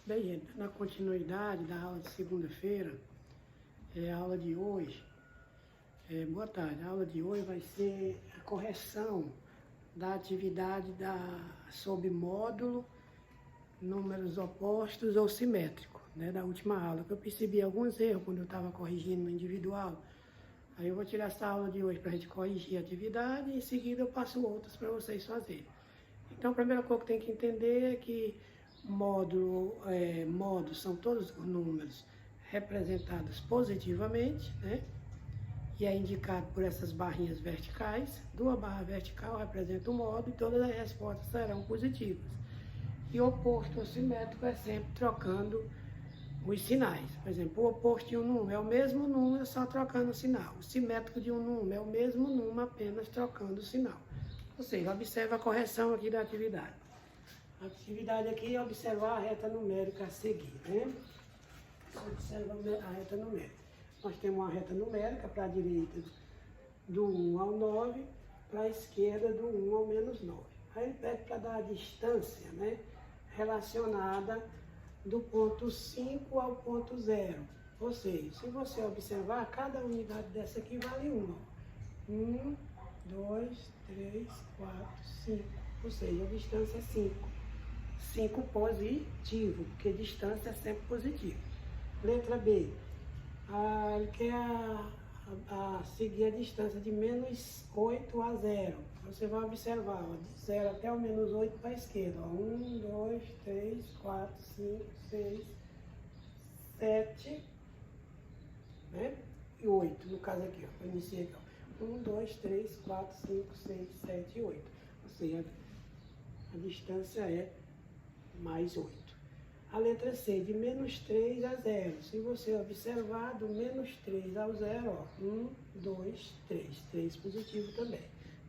Bem, gente, na continuidade da aula de segunda-feira, a aula de hoje, boa tarde, a aula de hoje vai ser a correção da atividade sob módulo, números opostos ou simétricos, né, da última aula, que eu percebi alguns erros quando eu estava corrigindo no individual. Aí eu vou tirar essa aula de hoje para a gente corrigir a atividade e em seguida eu passo outras para vocês fazerem. Então, a primeira coisa que tem que entender é que módulos são todos os números representados positivamente, né? E é indicado por essas barrinhas verticais. Duas barras verticais representam o módulo e todas as respostas serão positivas. E o oposto ou simétrico é sempre trocando os sinais. Por exemplo, o oposto de um número é o mesmo número, só trocando o sinal. O simétrico de um número é o mesmo número, apenas trocando o sinal. Ou seja, observa a correção aqui da atividade. A atividade aqui é observar a reta numérica a seguir, né? Observa a reta numérica. Nós temos uma reta numérica para a direita do 1 ao 9, para a esquerda do 1 ao menos 9. Aí ele pede para dar a distância, né, relacionada do ponto 5 ao ponto 0. Ou seja, se você observar, cada unidade dessa aqui vale 1. 1, 2, 3, 4, 5. Ou seja, a distância é 5. 5 positivo, porque distância é sempre positiva. Letra B. Ele quer seguir a distância de menos 8 a 0. Você vai observar, ó, de 0 até o menos 8 para a esquerda. Ó. 1, 2, 3, 4, 5, 6, 7, né? E 8, no caso aqui, ó. Eu iniciei aqui, ó. 1, 2, 3, 4, 5, 6, 7 e 8. Ou seja, a distância é mais 8. A letra C, de menos 3 a 0. Se você observar, do menos 3 ao 0, ó, 1, 2, 3. 3 positivo também.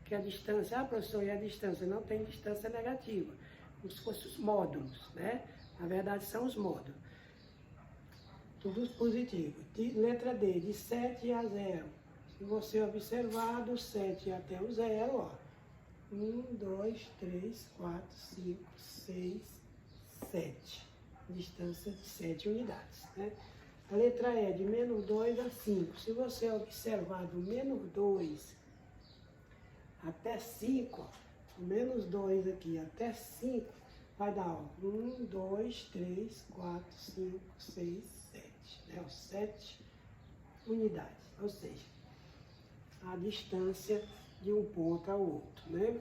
Que a distância, professor, e a distância não tem distância negativa. Como se fossem os módulos, né? Na verdade, são os módulos. Tudo positivo. Letra D, de 7 a 0. Se você observar, do 7 até o 0, ó, 1, 2, 3, 4, 5, 6, 7. Distância de 7 unidades, né? A letra E, de menos 2 a 5. Se você observar do menos 2 até 5, ó, do menos 2 aqui até 5, vai dar, ó, 1, 2, 3, 4, 5, 6, 7. Né? 7 unidades, ou seja, a distância de um ponto ao outro, né?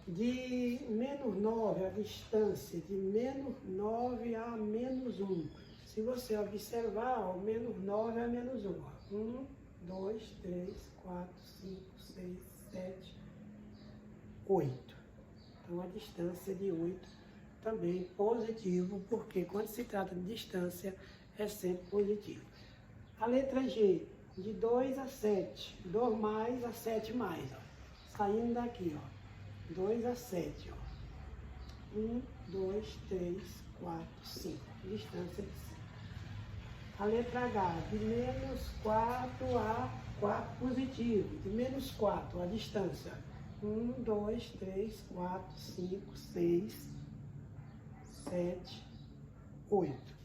De menos 9, a distância de menos 9 a menos 1. Se você observar, ó, menos 9 a menos 1. Ó. 1, 2, 3, 4, 5, 6, 7, 8. Então, a distância de 8 também positivo, porque quando se trata de distância, é sempre positivo. A letra G, de 2 a 7. 2 mais a 7 mais. Ó. Saindo daqui, ó. 2 a 7, ó. 1, 2, 3, 4, 5. Distância de 5. A letra H, de menos 4 a 4 positivo. De menos 4, a distância. 1, 2, 3, 4, 5, 6, 7, 8.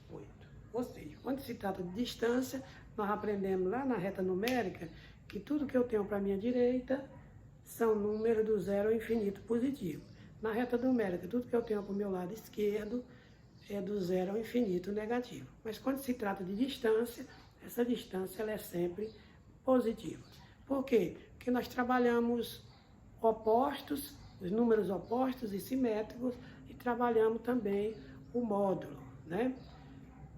8. Ou seja, quando se trata de distância, nós aprendemos lá na reta numérica que tudo que eu tenho para a minha direita são números do 0 ao infinito positivo. Na reta numérica, tudo que eu tenho para o meu lado esquerdo é do 0 ao infinito negativo. Mas quando se trata de distância, essa distância ela é sempre positiva. Por quê? Porque nós trabalhamos opostos, os números opostos e simétricos, e trabalhamos também o módulo, né?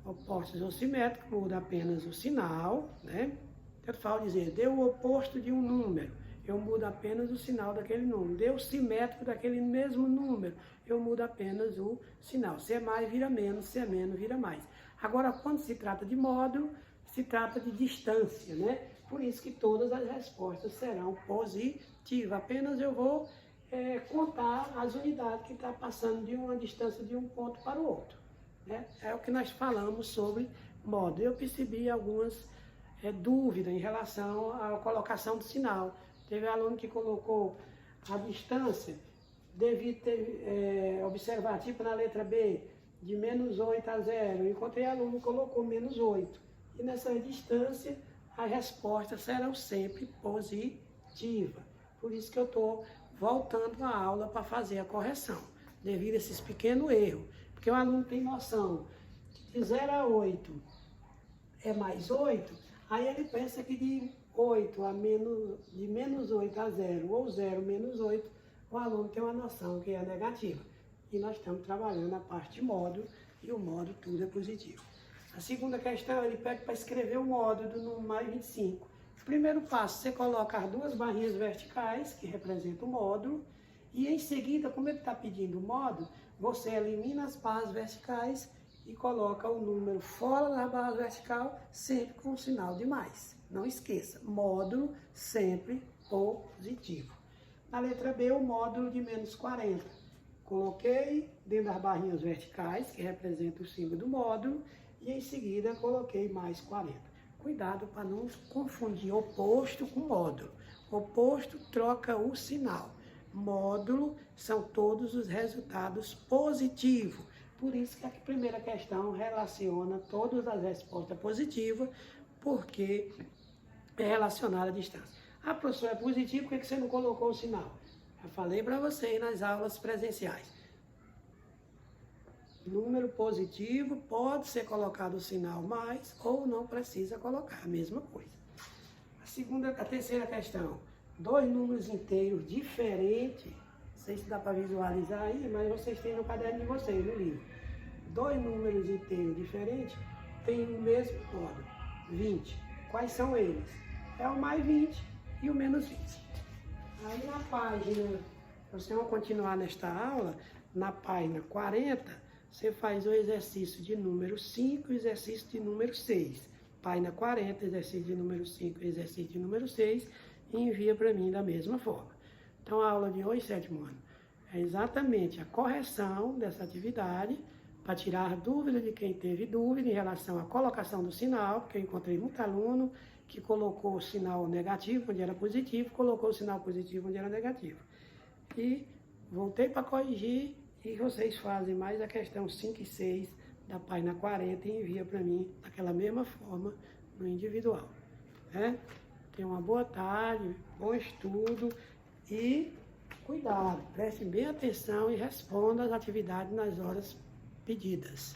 Opostos ou simétricos, muda apenas o sinal, né? Eu falo dizer, deu o oposto de um número. Eu mudo apenas o sinal daquele número. Deu simétrico daquele mesmo número, eu mudo apenas o sinal. Se é mais, vira menos. Se é menos, vira mais. Agora, quando se trata de módulo, se trata de distância, né? Por isso que todas as respostas serão positivas. Apenas eu vou contar as unidades que está passando de uma distância de um ponto para o outro, né? É o que nós falamos sobre módulo. Eu percebi algumas dúvidas em relação à colocação do sinal. Teve aluno que colocou a distância devido ter, observar, tipo na letra B, de menos 8 a 0. Encontrei aluno que colocou menos 8. E nessa distância, as respostas serão sempre positivas. Por isso que eu estou voltando à aula para fazer a correção, devido a esses pequenos erros. Porque o aluno tem noção que de 0 a 8 é mais 8, aí ele pensa que de menos 8 a 0 ou 0 menos 8, o aluno tem uma noção que é negativa. E nós estamos trabalhando a parte de módulo, e o módulo tudo é positivo. A segunda questão, ele pede para escrever o módulo do número mais 25. Primeiro passo, você coloca as duas barrinhas verticais, que representam o módulo, e em seguida, como ele está pedindo o módulo, você elimina as barras verticais e coloca o número fora da barra vertical, sempre com o sinal de mais. Não esqueça, módulo sempre positivo. Na letra B, o módulo de menos 40. Coloquei dentro das barrinhas verticais, que representam o símbolo do módulo, e em seguida coloquei mais 40. Cuidado para não confundir oposto com módulo. Oposto troca o sinal. Módulo são todos os resultados positivos. Por isso que a primeira questão relaciona todas as respostas positivas, porque é relacionada à distância. Ah, professor, é positivo, por que você não colocou o sinal? Eu falei para você nas aulas presenciais. Número positivo pode ser colocado o sinal mais ou não precisa colocar, a mesma coisa. A terceira questão, dois números inteiros diferentes, não sei se dá para visualizar aí, mas vocês têm no caderno de vocês, no livro. Dois números inteiros diferentes têm o mesmo módulo, 20. Quais são eles? É o mais 20 e o menos 20. Aí na página, vocês vão continuar nesta aula, na página 40, você faz o exercício de número 5 e o exercício de número 6. Página 40, exercício de número 5 e exercício de número 6, e envia para mim da mesma forma. Então a aula de hoje, sétimo ano, é exatamente a correção dessa atividade, para tirar dúvida de quem teve dúvida em relação à colocação do sinal, porque eu encontrei muito aluno que colocou o sinal negativo onde era positivo, colocou o sinal positivo onde era negativo. E voltei para corrigir, e vocês fazem mais a questão 5 e 6 da página 40 e envia para mim daquela mesma forma no individual. Né? Tenham uma boa tarde, bom estudo e cuidado, prestem bem atenção e respondam as atividades nas horas pedidas.